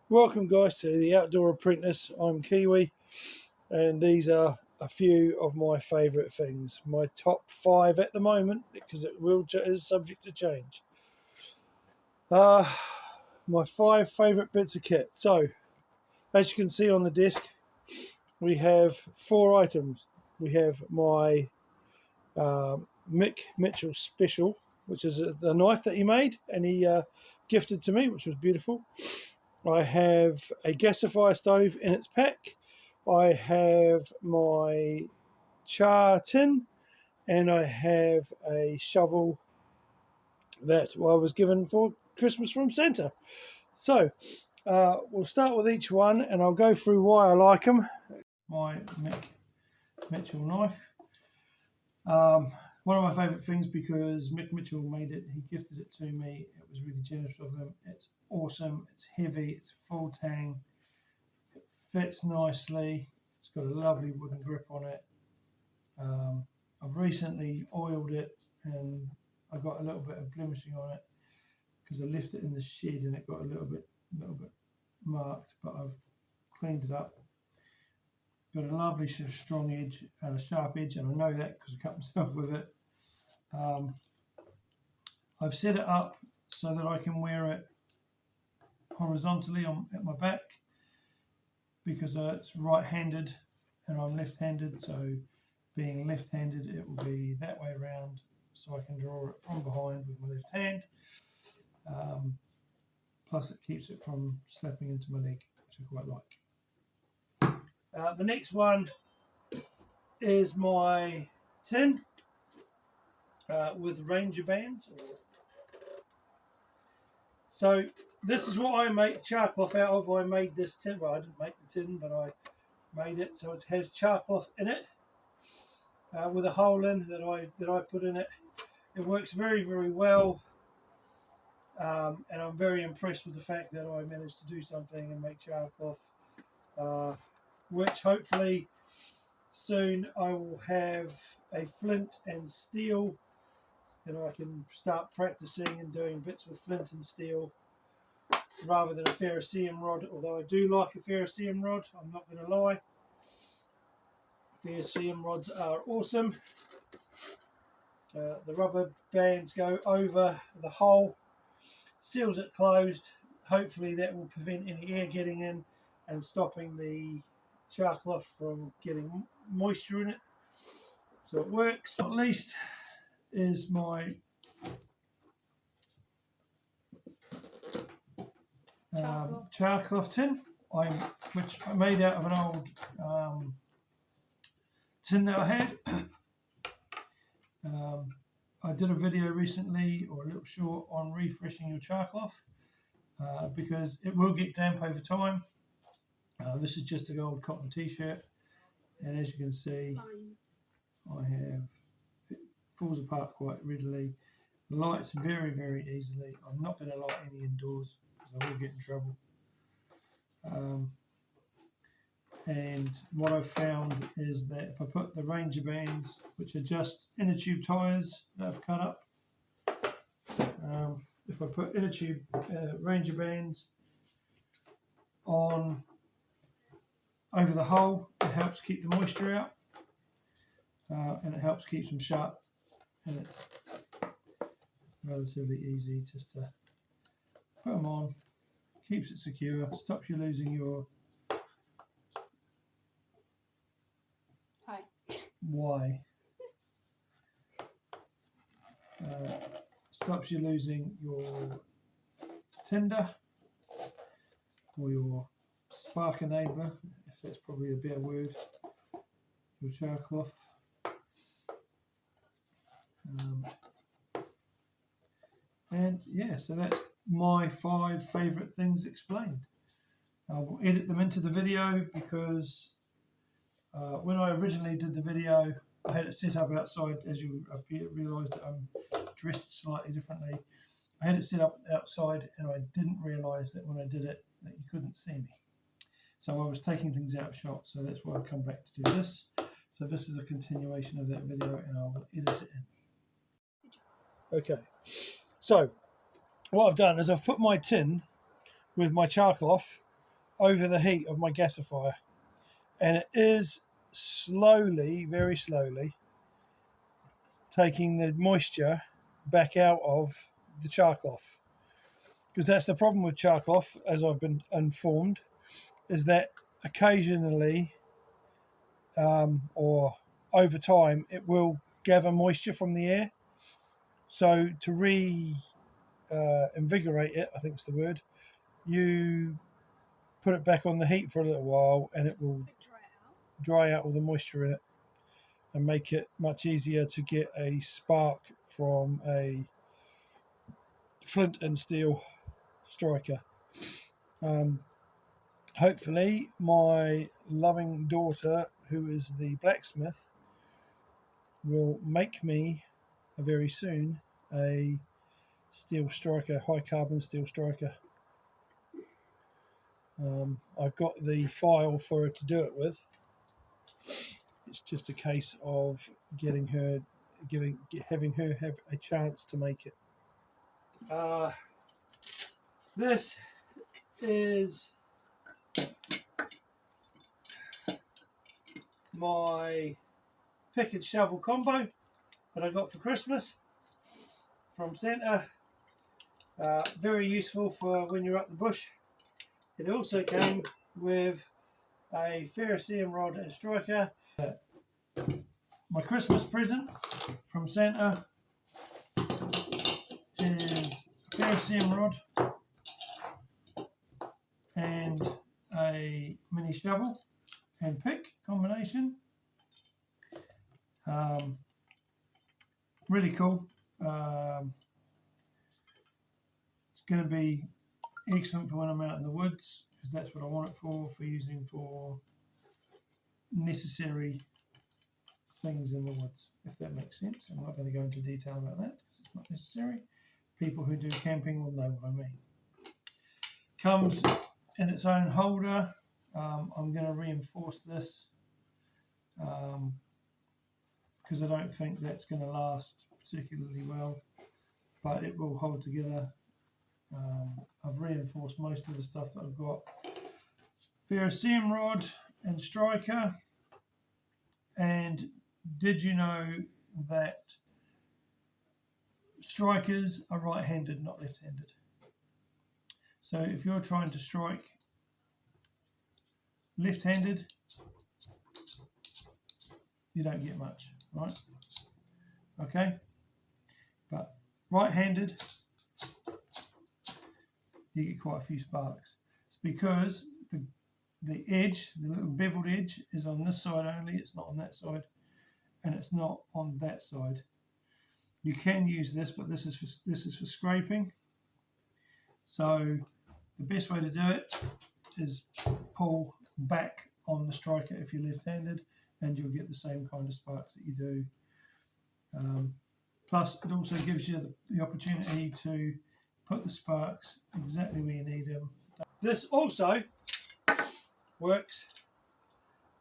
Welcome guys to the Outdoor Apprentice. I'm Kiwi and these are a few of my favourite things. My top 5 at the moment, because it is subject to change. My 5 favourite bits of kit. So, as you can see on the disc, we have 4 items. We have my Mick Mitchell Special, which is the knife that he made and he gifted to me, which was beautiful. I have a gasifier stove in its pack. I have my Char tin, and I have a shovel that I was given for Christmas from Santa. So we'll start with each one, and I'll go through why I like them. My Mick Mitchell knife. One of my favourite things because Mick Mitchell made it, he gifted it to me, it was really generous of him. It's awesome, it's heavy, it's full tang, it fits nicely, it's got a lovely wooden grip on it. I've recently oiled it and I got a little bit of blemishing on it because I left it in the shed and it got a little bit marked, but I've cleaned it up. Got a lovely strong edge, sharp edge, and I know that because I cut myself with it. I've set it up so that I can wear it horizontally at my back because it's right-handed and I'm left-handed, so being left-handed it will be that way around so I can draw it from behind with my left hand. Plus it keeps it from slapping into my leg, which I quite like. The next one is my tin with Ranger bands. So this is what I make char cloth out of. I made this tin. Well, I didn't make the tin, but I made it. So it has char cloth in it with a hole in that I put in it. It works very, very well, and I'm very impressed with the fact that I managed to do something and make char cloth, which hopefully soon I will have a flint and steel, and I can start practicing and doing bits with flint and steel rather than a ferrocerium rod, although I do like a ferrocerium rod, I'm not going to lie. Ferrocerium rods are awesome. The rubber bands go over the hole, seals it closed. Hopefully that will prevent any air getting in and stopping the char cloth from getting moisture in it. So it works. Not least is my char cloth tin, which I made out of an old tin that I had. I did a video recently, or a little short, on refreshing your char cloth because it will get damp over time. This is just an old cotton t-shirt, and as you can see, it falls apart quite readily, lights very, very easily. I'm not going to light any indoors because I will get in trouble. And what I've found is that if I put the Ranger bands, which are just inner tube tyres that I've cut up, if I put inner tube Ranger bands on over the hole, it helps keep the moisture out, and it helps keep them sharp, and it's relatively easy just to put them on. Keeps it secure, stops you losing your why. Stops you losing your tinder or your spark enabler, if that's probably a better word, your char cloth. And yeah, so that's my 5 favourite things explained. I will edit them into the video because when I originally did the video, I had it set up outside. As you realised that I'm dressed slightly differently. I had it set up outside and I didn't realise that when I did it that you couldn't see me. So I was taking things out of shot, so that's why I've come back to do this. So this is a continuation of that video and I'll edit it in. Okay, so what I've done is I've put my tin with my char cloth over the heat of my gasifier, and it is slowly, very slowly, taking the moisture back out of the char cloth. Because that's the problem with char cloth, as I've been informed, is that occasionally or over time it will gather moisture from the air. So to invigorate it, I think it's the word, you put it back on the heat for a little while and it will dry out all the moisture in it and make it much easier to get a spark from a flint and steel striker. Hopefully my loving daughter, who is the blacksmith, will make me very soon a steel striker, high carbon steel striker. I've got the file for her to do it with. It's just a case of having her have a chance to make it. This is my pick and shovel combo that I got for Christmas from Santa. Very useful for when you're up the bush. It also came with a ferrocerium rod and striker. My Christmas present from Santa is a ferrocerium rod and a mini shovel and pick combination. Really cool. It's going to be excellent for when I'm out in the woods, because that's what I want it for using for necessary things in the woods, if that makes sense. I'm not going to go into detail about that because it's not necessary. People who do camping will know what I mean. Comes in its own holder. I'm going to reinforce this because I don't think that's going to last particularly well, but it will hold together. I've reinforced most of the stuff that I've got. Ferrocerium rod and striker. And did you know that strikers are right-handed, not left-handed? So if you're trying to strike left-handed, you don't get much, right? Okay, but right-handed, you get quite a few sparks. It's because the edge, the little beveled edge, is on this side only. It's not on that side, and it's not on that side. You can use this, but this is for scraping. So the best way to do it is pull back on the striker if you're left-handed, and you'll get the same kind of sparks that you do. Plus, it also gives you the opportunity to put the sparks exactly where you need them. This also works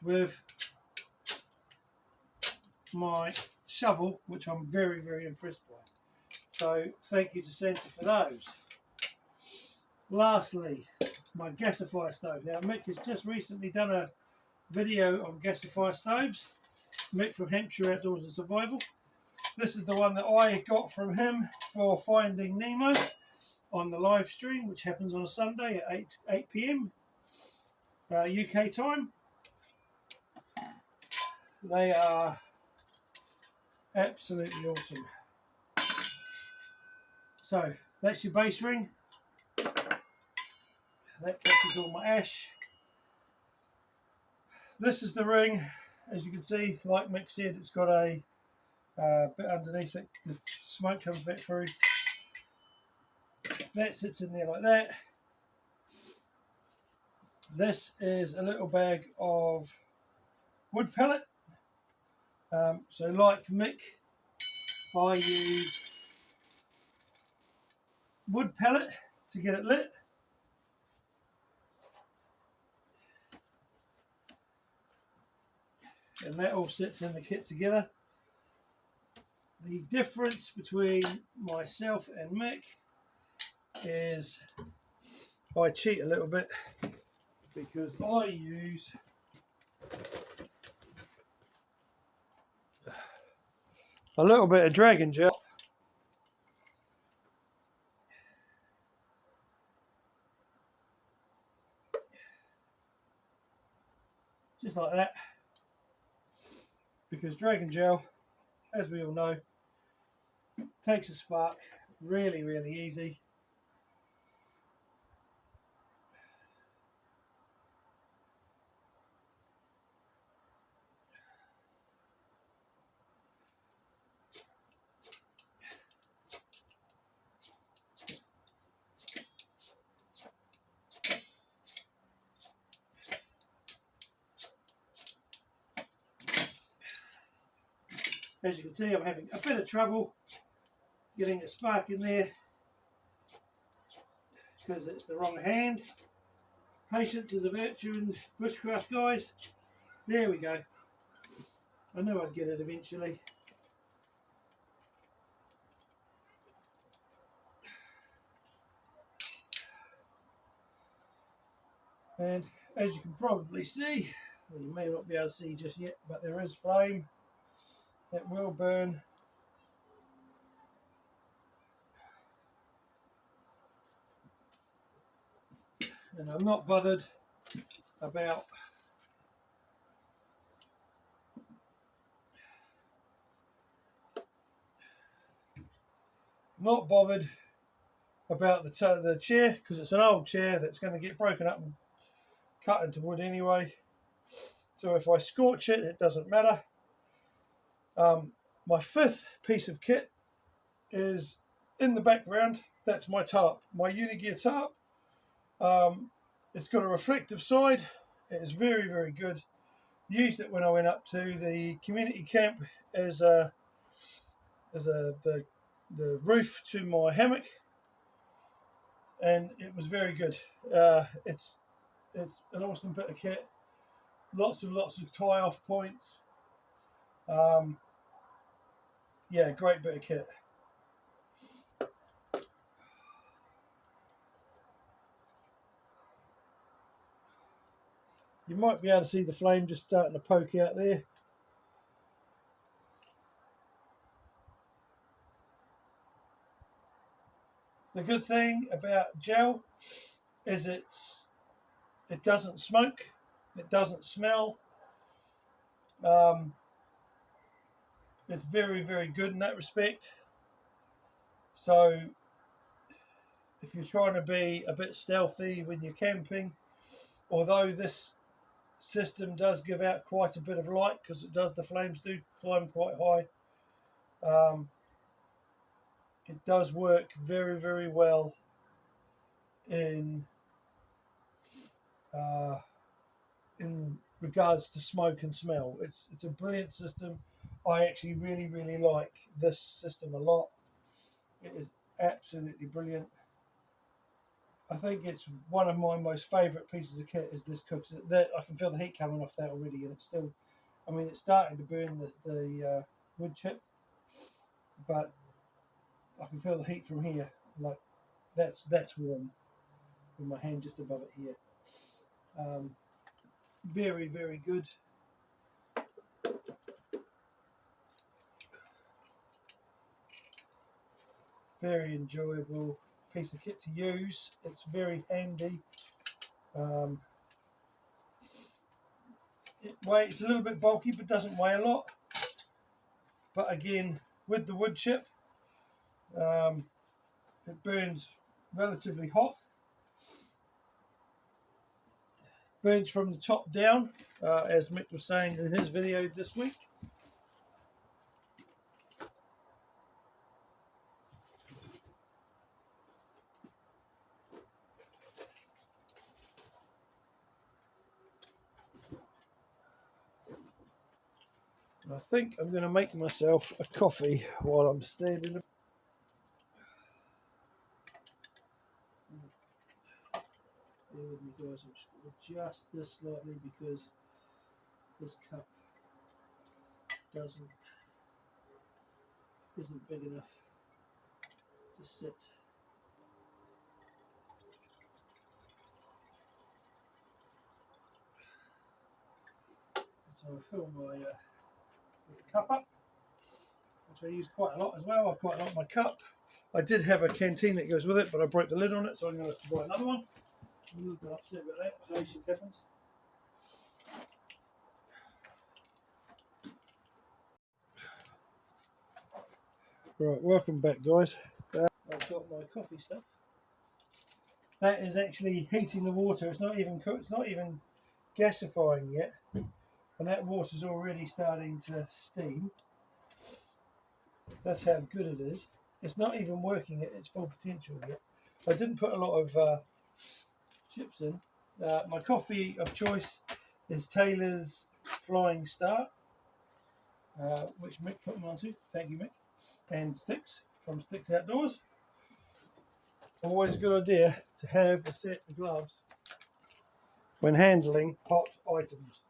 with my shovel, which I'm very, very impressed by. So thank you to Santa for those. Lastly, my gasifier stove. Now Mick has just recently done a video on gasifier stoves. Mick from Hampshire Outdoors and Survival. This is the one that I got from him for Finding Nemo on the live stream, which happens on a Sunday at 8 p.m. UK time. They are absolutely awesome. So that's your base ring. That catches all my ash. This is the ring. As you can see, like Mick said, it's got a bit underneath it. The smoke comes back through. That sits in there like that. This is a little bag of wood pellet. So like Mick, I use wood pellet to get it lit. And that all sits in the kit together. The difference between myself and Mick is I cheat a little bit because I use a little bit of dragon gel. Just like that. Because dragon gel, as we all know, takes a spark really, really easy. As you can see, I'm having a bit of trouble getting a spark in there because it's the wrong hand. Patience is a virtue in bushcraft, guys. There we go. I knew I'd get it eventually. And as you can probably see, well, you may not be able to see just yet, but there is flame. It will burn. And I'm not bothered about the chair, because it's an old chair that's going to get broken up and cut into wood anyway. So if I scorch it, it doesn't matter. My fifth piece of kit is in the background. That's my tarp, my Unigear tarp. It's got a reflective side. It is very, very good. Used it when I went up to the community camp as the roof to my hammock, and it was very good. It's an awesome bit of kit. Lots of tie off points. Yeah, great bit of kit. You might be able to see the flame just starting to poke out there. The good thing about gel is it doesn't smoke, it doesn't smell. It's very, very good in that respect. So if you're trying to be a bit stealthy when you're camping, although this system does give out quite a bit of light because the flames do climb quite high, it does work very, very well in regards to smoke and smell. It's a brilliant system. I actually really, really like this system a lot. It is absolutely brilliant. I think it's one of my most favourite pieces of kit is this cooks. That I can feel the heat coming off that already, and it's still, I mean, it's starting to burn the wood chip, but I can feel the heat from here. Like that's warm with my hand just above it here. Very, very good. Very enjoyable piece of kit to use. It's very handy. It's a little bit bulky, but doesn't weigh a lot. But again, with the wood chip, it burns relatively hot. Burns from the top down, as Mick was saying in his video this week. I think I'm going to make myself a coffee while I'm standing. Bear with me, guys. I'm just going to adjust this slightly because this cup isn't big enough to sit. So I fill my cup up, which I use quite a lot as well. I quite like my cup. I did have a canteen that goes with it, but I broke the lid on it, so I'm going to have to buy another one. I'm a little bit upset about that, but shit happens. Right, welcome back, guys. I've got my coffee stuff. That is actually heating the water. It's not even cooked. It's not even gasifying yet, and that water's already starting to steam. That's how good it is. It's not even working at its full potential yet. I didn't put a lot of chips in. My coffee of choice is Taylor's Flying Start, which Mick put me onto. Thank you, Mick. And Sticks from Sticks Outdoors. Always a good idea to have a set of gloves when handling hot items.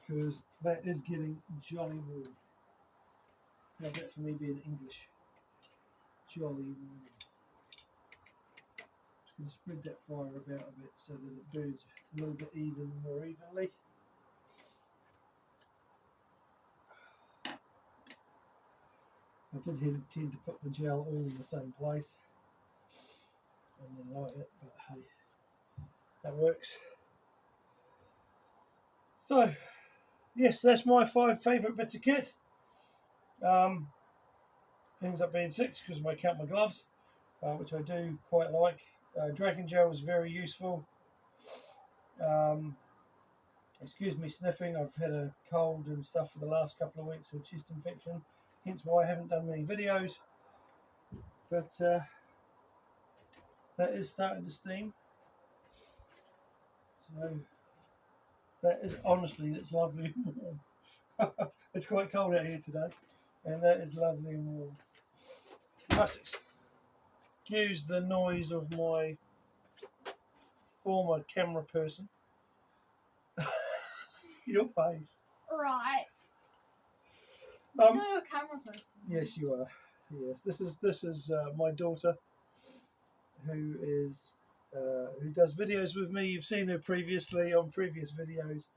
Because that is getting jolly warm. How's that for me being English? Jolly warm. Just going to spread that fire about a bit so that it burns a little bit more evenly. I did tend to put the gel all in the same place and then light it, but hey, that works. So, yes, that's my 5 favourite bits of kit. Ends up being 6 because I count my gloves, which I do quite like. Dragon gel is very useful. Excuse me sniffing, I've had a cold and stuff for the last couple of weeks with chest infection, hence why I haven't done many videos. But that is starting to steam. So that is honestly, it's lovely and warm. It's quite cold out here today, and that is lovely and warm. You must excuse the noise of my former camera person. Your face. Right. I'm still a camera person. Yes, you are. Yes, this is my daughter, who does videos with me. You've seen her previously on previous videos,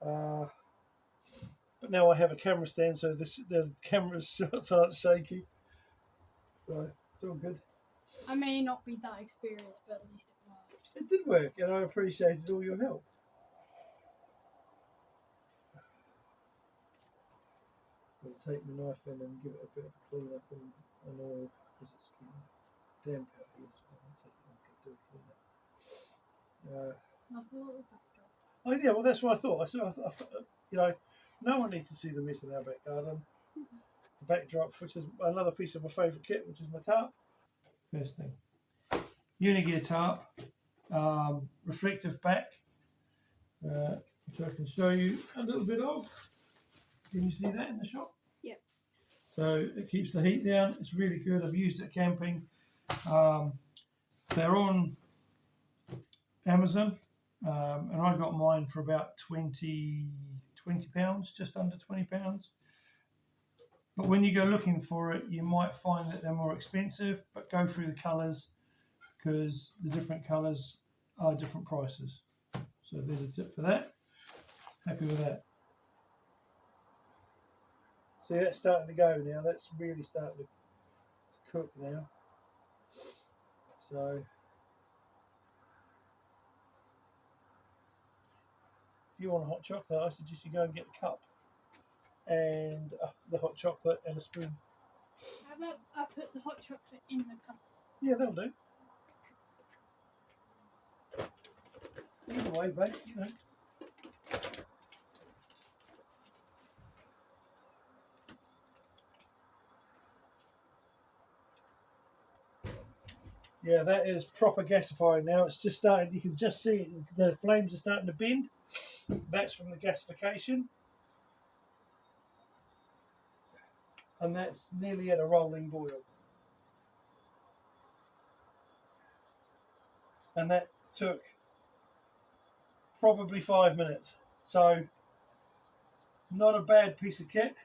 but now I have a camera stand, so the camera shots aren't shaky. So it's all good. I may not be that experienced, but at least it worked. It did work, and I appreciated all your help. I'm going to take my knife in and give it a bit of a clean up and oil because it's damp out here, so I'm going to take it and do a clean up. Love the little backdrop. Oh yeah, well that's what I thought. You know, no one needs to see the mess in our back garden. The backdrop, which is another piece of my favourite kit, which is my tarp. First thing, Unigear tarp, reflective back, which I can show you a little bit of. Can you see that in the shop? Yep. So it keeps the heat down. It's really good. I've used it camping. They're on Amazon, and I got mine for about £20, just under £20. But when you go looking for it, you might find that they're more expensive, but go through the colours because the different colours are different prices. So there's a tip for that. Happy with that. See, that's starting to go now. That's really starting to cook now. So if you want a hot chocolate, I suggest you go and get a cup and the hot chocolate and a spoon. How about I put the hot chocolate in the cup? Yeah, that'll do. Either way, babe, you know. Yeah, that is proper gasifier now. It's just starting, you can just see it, the flames are starting to bend. That's from the gasification. And that's nearly at a rolling boil. And that took probably 5 minutes. So, not a bad piece of kit.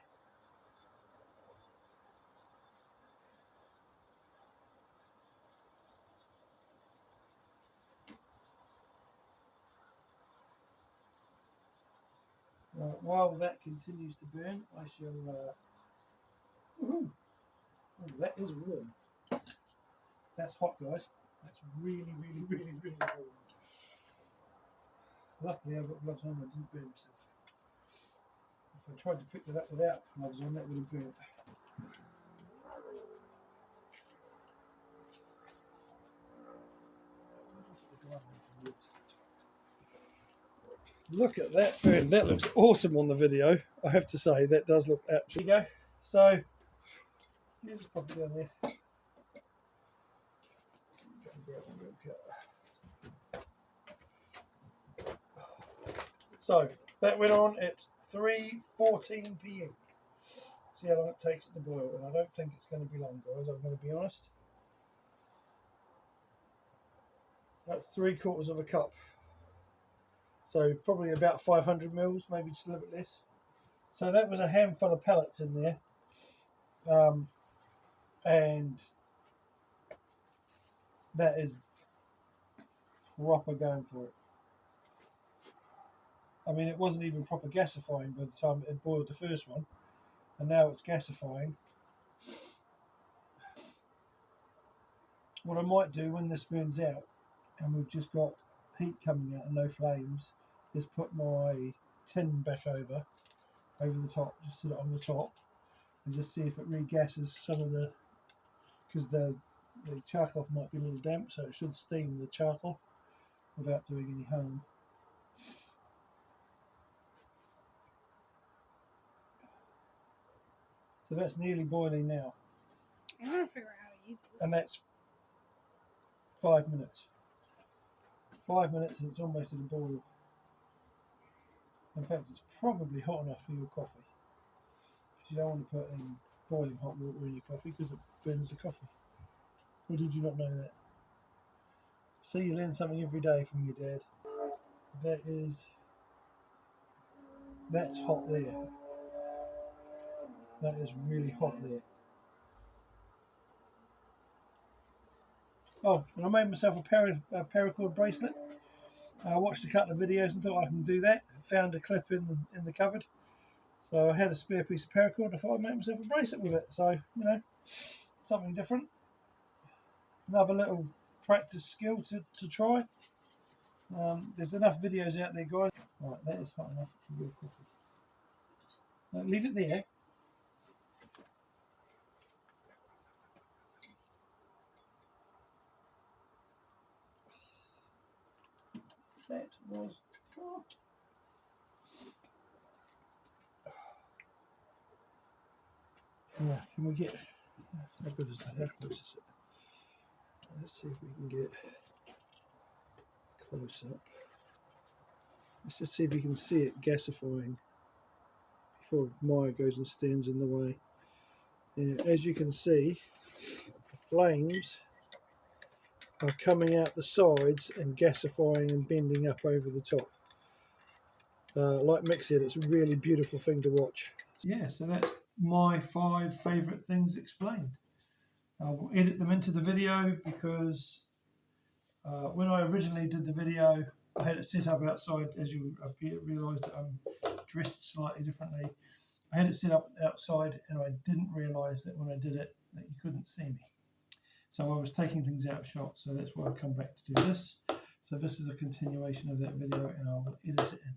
while that continues to burn, I shall. Oh, that is warm. That's hot, guys. That's really, really, really, really warm. Luckily, I've got gloves on. I didn't burn myself. If I tried to pick that up without gloves on, that would have burnt. Look at that burn. That looks awesome on the video. I have to say, that does look absolutely. There you go. So, you just pop it down there. So, that went on at 3:14 p.m. See how long it takes it to boil, and I don't think it's going to be long, guys. I'm going to be honest. That's 3/4 of a cup. So probably about 500 mils, maybe just a little bit less. So that was a handful of pellets in there, and that is proper going for it. I mean, it wasn't even proper gasifying by the time it had boiled the first one, and now it's gasifying. What I might do when this burns out and we've just got heat coming out and no flames is put my tin back over the top, just sit it on the top and just see if it regasses some of the, because the char cloth might be a little damp, so it should steam the char cloth without doing any harm. So that's nearly boiling now. I'm going to figure out how to use this. And that's 5 minutes. 5 minutes and it's almost at a boil. In fact, it's probably hot enough for your coffee. Because you don't want to put in boiling hot water in your coffee because it burns the coffee. Or did you not know that? See, you learn something every day from your dad. That's hot there. That is really hot there. Oh, and I made myself a paracord bracelet. I watched a couple of videos and thought I can do that. Found a clip in the cupboard. So I had a spare piece of paracord. I thought I'd make myself a bracelet with it. So, you know, something different. Another little practice skill to try. There's enough videos out there, guys. Right, that is hot enough for your coffee. Now, leave it there. That was hot. Yeah, can we get, how good is that? How close is it? Let's see if we can get close up. Let's just see if you can see it gasifying before Maya goes and stands in the way. Yeah, as you can see, the flames are coming out the sides and gasifying and bending up over the top. Like Mick said, it's a really beautiful thing to watch. Yeah, so that's my 5 favourite things explained. I'll edit them into the video because when I originally did the video, I had it set up outside. As you realised that I'm dressed slightly differently. I had it set up outside and I didn't realise that when I did it that you couldn't see me. So I was taking things out of shot, so that's why I've come back to do this. So this is a continuation of that video and I'll edit it in.